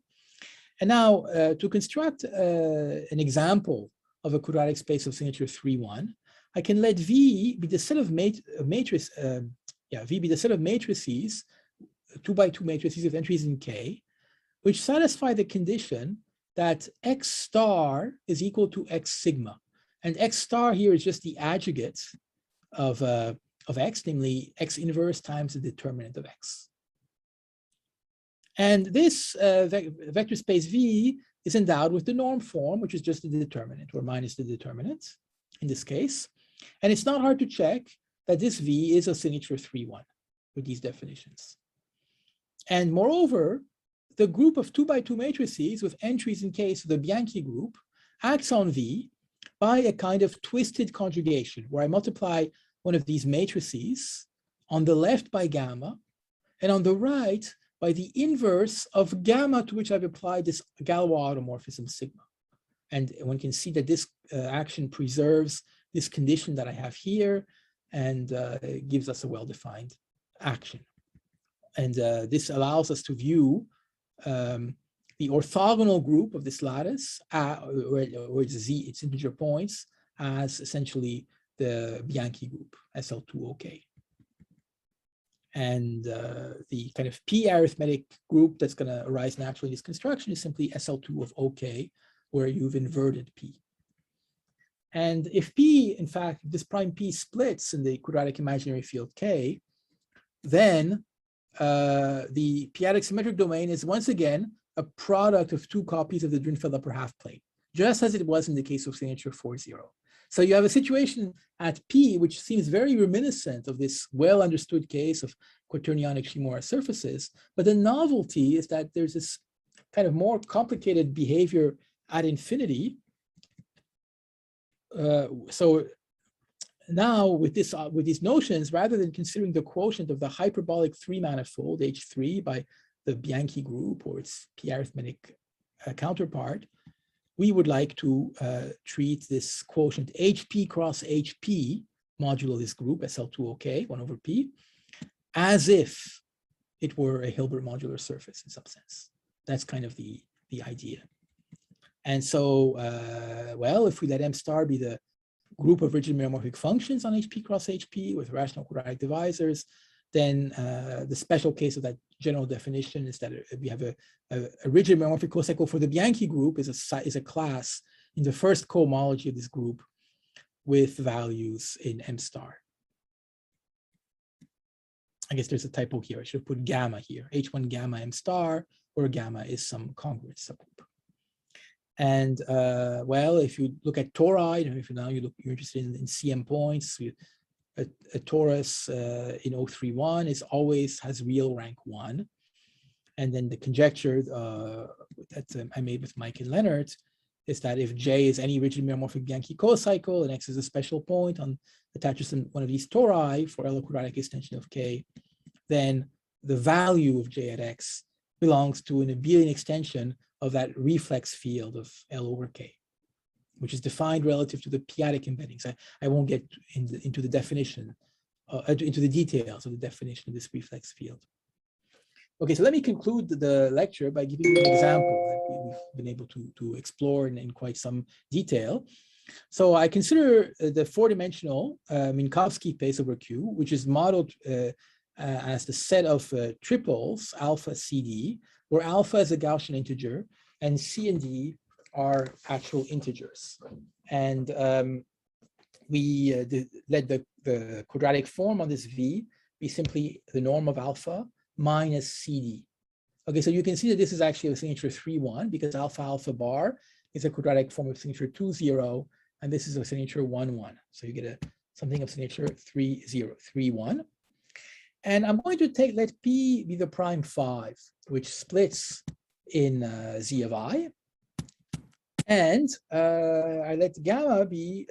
And now to construct an example of a quadratic space of signature 3,1, I can let V be the set of matrices, V be the set of matrices, 2x2 matrices of entries in K, which satisfy the condition that X star is equal to X sigma. And X star here is just the adjugate of X, namely X inverse times the determinant of X. And this vector space V is endowed with the norm form, which is just the determinant, or minus the determinant in this case. And it's not hard to check that this V is a signature 3,1 with these definitions. And moreover, the group of 2x2 matrices with entries in K, so the Bianchi group, acts on V by a kind of twisted conjugation, where I multiply one of these matrices on the left by gamma, and on the right by the inverse of gamma, to which I've applied this Galois automorphism sigma. And one can see that this action preserves this condition that I have here, and it gives us a well-defined action. And this allows us to view the orthogonal group of this lattice, where it's Z, its integer points, as essentially the Bianchi group, SL2OK. And the kind of P arithmetic group that's going to arise naturally in this construction is simply SL2 of OK, where you've inverted P. And if P, in fact, this prime P splits in the quadratic imaginary field K, then the P-adic symmetric domain is once again a product of two copies of the Drinfeld upper half plane, just as it was in the case of signature 4,0. So you have a situation at P, which seems very reminiscent of this well-understood case of quaternionic Shimura surfaces, but the novelty is that there's this kind of more complicated behavior at infinity. So now with these notions, rather than considering the quotient of the hyperbolic 3-manifold H3 by the Bianchi group or its P-arithmetic counterpart, we would like to treat this quotient HP cross HP modulo this group SL2OK 1 over P as if it were a Hilbert modular surface in some sense. That's kind of the idea. And so, well, if we let M star be the group of rigid meromorphic functions on HP cross HP with rational quadratic divisors, then the special case of that general definition is that we have a rigid meromorphic cocycle for the Bianchi group is a class in the first cohomology of this group with values in M star. I guess there's a typo here. I should have put gamma here. H1 gamma M star, where gamma is some congruent subgroup. And well, if you look at tori, if now you're interested in CM points, a torus in 031 has real rank 1. And then the conjecture that I made with Mike and Leonard is that if J is any rigid meromorphic Bianchi cocycle and X is a special point attaches to one of these tori for L quadratic extension of K, then the value of J at X belongs to an abelian extension of that reflex field of L over K, which is defined relative to the P-adic embeddings. I won't get into the definition, into the details of the definition of this reflex field. Okay, so let me conclude the lecture by giving you an example that we've been able to explore in quite some detail. So I consider the four-dimensional Minkowski space over Q, which is modeled as the set of triples alpha CD, where alpha is a Gaussian integer and C and D are actual integers. And we let the quadratic form on this V be simply the norm of alpha minus CD. Okay, so you can see that this is actually a signature 3-1 because alpha alpha bar is a quadratic form of signature 2-0, and this is a signature 1-1. So you get something of signature 3-0, 3-1. And I'm going to let P be the prime 5, which splits in Z of I. And I let gamma be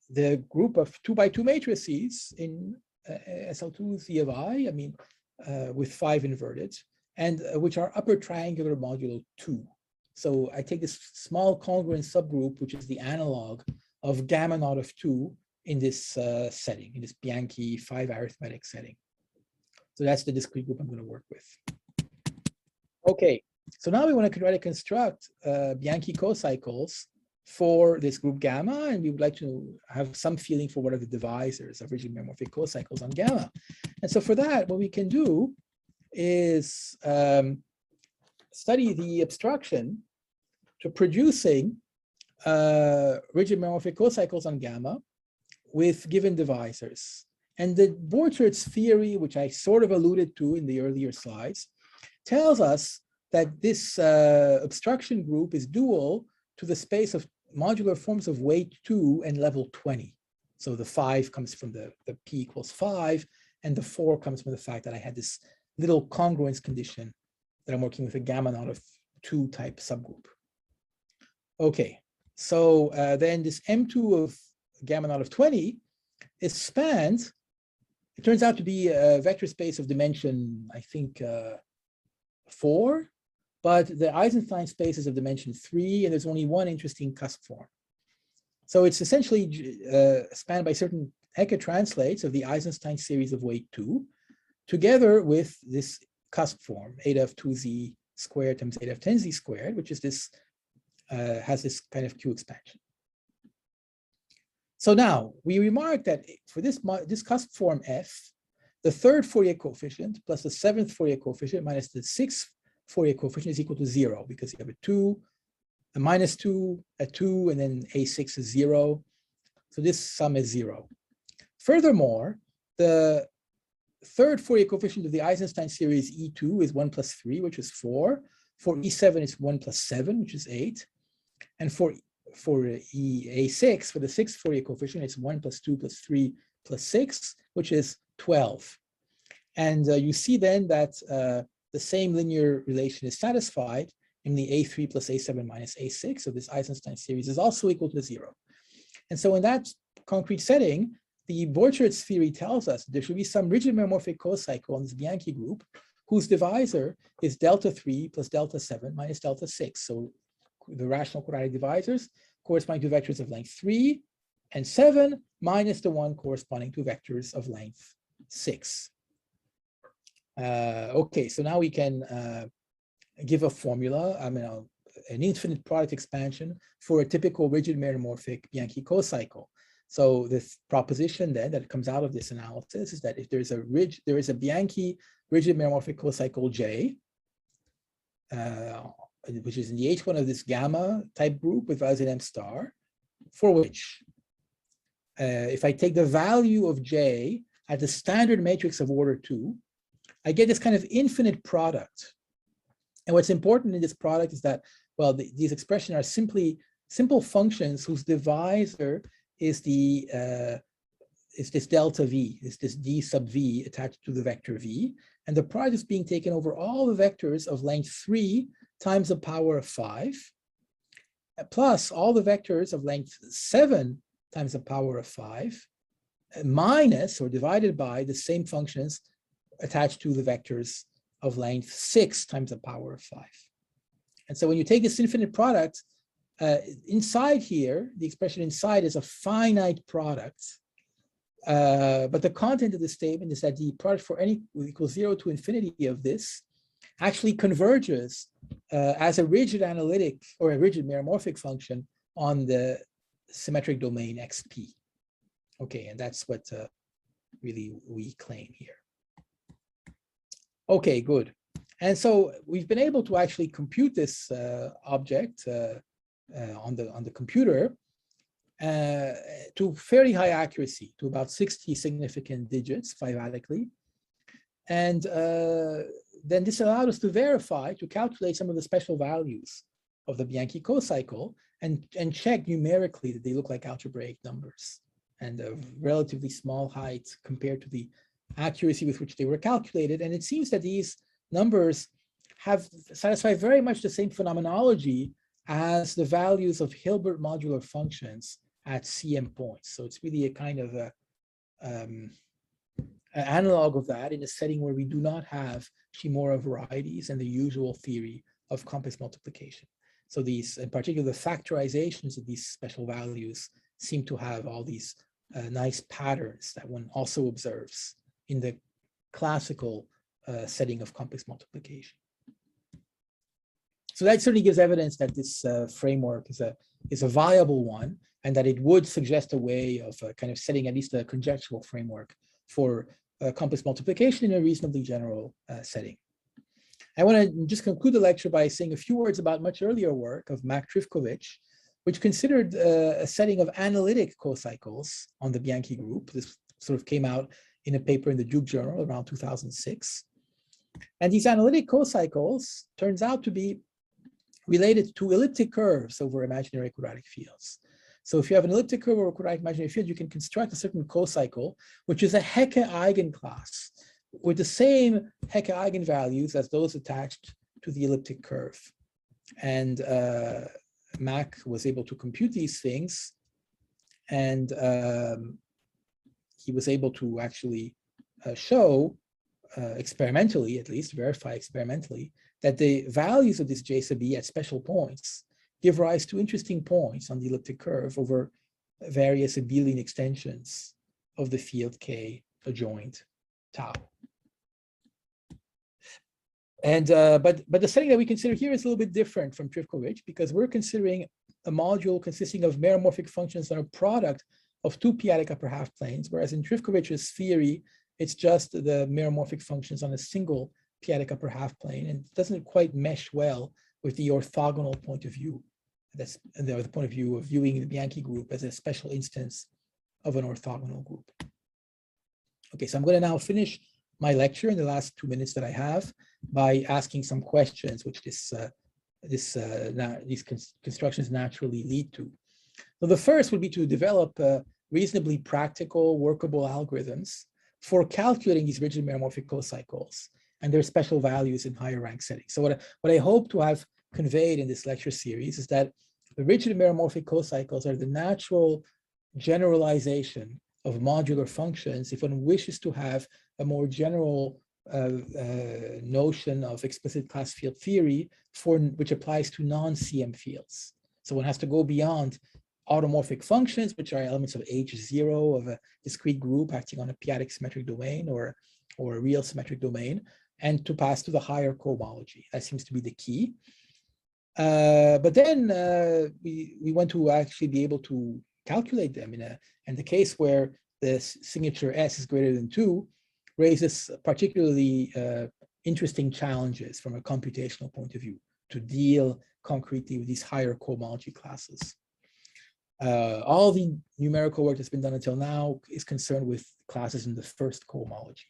the group of 2x2 matrices in SL2 Z of I, with 5 inverted, and which are upper triangular modulo 2. So I take this small congruent subgroup, which is the analog of gamma naught of 2 in this setting, in this Bianchi 5 arithmetic setting. So that's the discrete group I'm going to work with. Okay, so now we want to quadratic construct Bianchi cocycles for this group gamma, and we would like to have some feeling for what are the divisors of rigid meromorphic cocycles on gamma. And so for that, what we can do is study the abstraction to producing rigid meromorphic cocycles on gamma with given divisors. And the Borcherdt's theory, which I sort of alluded to in the earlier slides, tells us that this abstraction group is dual to the space of modular forms of weight 2 and level 20. So the 5 comes from the P equals 5, and the 4 comes from the fact that I had this little congruence condition that I'm working with a gamma naught of 2 type subgroup. Okay, so then this M2 of gamma naught of 20 is spanned. It turns out to be a vector space of dimension, I think, 4, but the Eisenstein space is of dimension 3, and there's only one interesting cusp form. So it's essentially spanned by certain Hecke translates of the Eisenstein series of weight 2, together with this cusp form, eta of 2z squared times eta of 10z squared, which is this, has this kind of Q expansion. So now we remark that for this cusp form F, the third Fourier coefficient plus the seventh Fourier coefficient minus the sixth Fourier coefficient is equal to 0 because you have a 2, a minus 2, a 2, and then A6 is 0. So this sum is 0. Furthermore, the third Fourier coefficient of the Eisenstein series E2 is 1 plus 3, which is 4. For E7, it's 1 plus 7, which is 8. And for A6, for the sixth Fourier coefficient, it's 1 plus 2 plus 3 plus 6, which is 12. And you see then that the same linear relation is satisfied in the A3 plus A7 minus A6. So this Eisenstein series is also equal to 0. And so in that concrete setting, the Borcherdt's theory tells us there should be some rigid meromorphic cocycle on this Bianchi group whose divisor is delta 3 plus delta 7 minus delta 6. So the rational quadratic divisors corresponding to vectors of length 3 and 7 minus the one corresponding to vectors of length 6. Okay, so now we can give a formula, an infinite product expansion for a typical rigid meromorphic Bianchi cocycle. So this proposition then that comes out of this analysis is that if there is a Bianchi rigid meromorphic cocycle J, which is in the H1 of this gamma type group with values in M star, for which if I take the value of J at the standard matrix of order 2, I get this kind of infinite product. And what's important in this product is that, well, these expressions are simple functions whose divisor is this delta v, is this d sub v attached to the vector v, and the product is being taken over all the vectors of length 3 times the power of 5, plus all the vectors of length 7 times the power of 5, minus or divided by the same functions attached to the vectors of length 6 times the power of 5. And so when you take this infinite product, inside here, the expression inside is a finite product. But the content of the statement is that the product for n equals 0 to infinity of this actually converges as a rigid analytic or a rigid meromorphic function on the symmetric domain XP. Okay, and that's what really we claim here. Okay, good. And so we've been able to actually compute this object on the computer. to fairly high accuracy, to about 60 significant digits quadratically. And then this allowed us to verify, to calculate some of the special values of the Bianchi cocycle and check numerically that they look like algebraic numbers and of relatively small height compared to the accuracy with which they were calculated. And it seems that these numbers have satisfied very much the same phenomenology as the values of Hilbert modular functions at CM points. So it's really a kind of an analog of that in a setting where we do not have Shimura varieties and the usual theory of complex multiplication. So these, in particular, the factorizations of these special values seem to have all these nice patterns that one also observes in the classical setting of complex multiplication. So that certainly gives evidence that this framework is a viable one, and that it would suggest a way of kind of setting at least a conjectural framework for complex multiplication in a reasonably general setting. I want to just conclude the lecture by saying a few words about much earlier work of Mac Trifkovic, which considered a setting of analytic cocycles on the Bianchi group. This sort of came out in a paper in the Duke Journal around 2006. And these analytic cocycles turns out to be related to elliptic curves over imaginary quadratic fields. So if you have an elliptic curve over a quadratic imaginary field, you can construct a certain cocycle, which is a Hecke eigenclass with the same Hecke eigenvalues as those attached to the elliptic curve. And Mac was able to compute these things, and he was able to actually show experimentally, at least verify experimentally, that the values of this J sub E at special points give rise to interesting points on the elliptic curve over various abelian extensions of the field K adjoint tau. And but the setting that we consider here is a little bit different from Trifkovic, because we're considering a module consisting of meromorphic functions on a product of two P-adic upper half planes, whereas in Trifkovic's theory, it's just the meromorphic functions on a single P-adic upper half plane, and it doesn't quite mesh well with the orthogonal point of view. That's the point of view of viewing the Bianchi group as a special instance of an orthogonal group. Okay, so I'm going to now finish my lecture in the last 2 minutes that I have by asking some questions, which these constructions naturally lead to. So the first would be to develop reasonably practical, workable algorithms for calculating these rigid meromorphic cocycles and their special values in higher rank settings. So what I hope to have conveyed in this lecture series is that the rigid meromorphic cocycles are the natural generalization of modular functions if one wishes to have a more general notion of explicit class field theory which applies to non-CM fields. So one has to go beyond automorphic functions, which are elements of H0 of a discrete group acting on a P-adic symmetric domain or a real symmetric domain, and to pass to the higher cohomology. That seems to be the key. But then we want to actually be able to calculate them in the case where the signature S is greater than 2 raises particularly interesting challenges from a computational point of view to deal concretely with these higher cohomology classes. All the numerical work that's been done until now is concerned with classes in the first cohomology.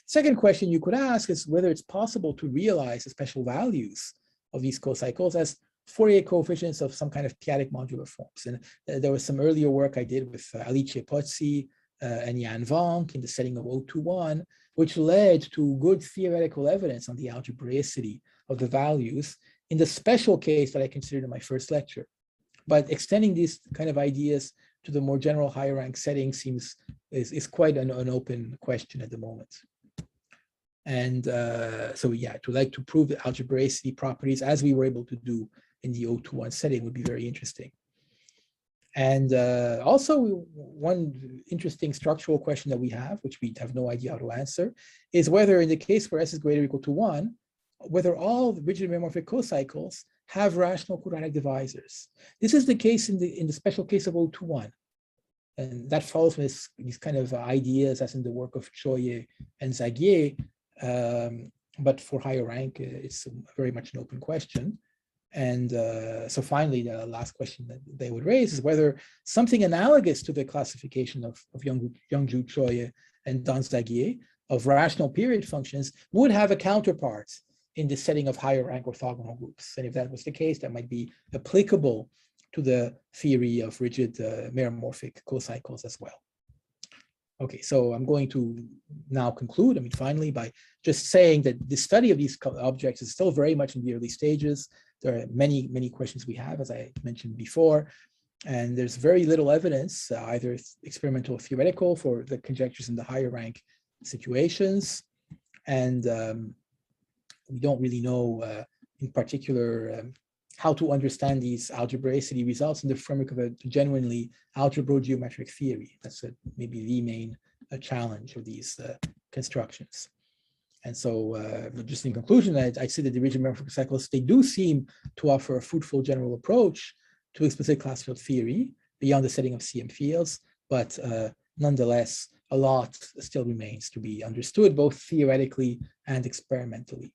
Second question you could ask is whether it's possible to realize the special values of these cocycles as Fourier coefficients of some kind of P-adic modular forms. And there was some earlier work I did with Alice Pozzi and Jan Vonk in the setting of O21, which led to good theoretical evidence on the algebraicity of the values in the special case that I considered in my first lecture. But extending these kind of ideas to the more general higher rank setting is quite an open question at the moment. And so yeah, to like to prove the algebraicity properties as we were able to do in the O21 setting would be very interesting. And also one interesting structural question that we have, which we have no idea how to answer, is whether in the case where S is greater or equal to 1, whether all the rigid meromorphic cocycles have rational quadratic divisors. This is the case in the special case of O21. And that follows from these kind of ideas as in the work of Choye and Zagier. But for higher rank, it's very much an open question. And so finally, the last question that they would raise is whether something analogous to the classification of Youngju Choi and Danzagier of rational period functions would have a counterpart in the setting of higher rank orthogonal groups. And if that was the case, that might be applicable to the theory of rigid meromorphic cocycles as well. Okay, so I'm going to now conclude, finally, by just saying that the study of these objects is still very much in the early stages. There are many, many questions we have, as I mentioned before, and there's very little evidence, either experimental or theoretical, for the conjectures in the higher rank situations. And we don't really know, in particular, how to understand these algebraicity results in the framework of a genuinely algebro-geometric theory. That's maybe the main challenge of these constructions. And so just in conclusion, I see that the rigid meromorphic cycles, they do seem to offer a fruitful general approach to explicit class field theory beyond the setting of CM fields, but nonetheless, a lot still remains to be understood, both theoretically and experimentally.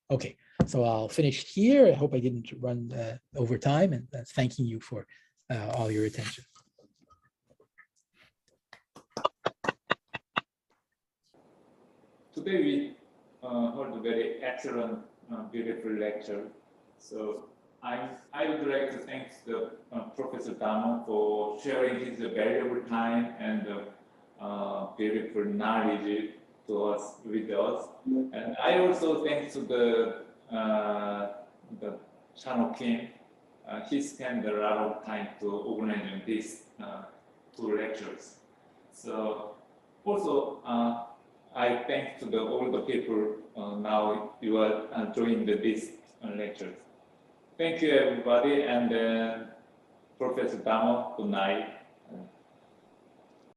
Okay, so I'll finish here. I hope I didn't run over time, and thanking you for all your attention. Today we heard a very excellent, beautiful lecture. So I would like to thank the Professor Darmon for sharing his valuable time and beautiful knowledge to us with us. And I also thank to the channel Kim. He spent a lot of time to organize these two lectures. So also I thank to all the people now you are joining these lectures. Thank you everybody, and Professor Darmon, good night.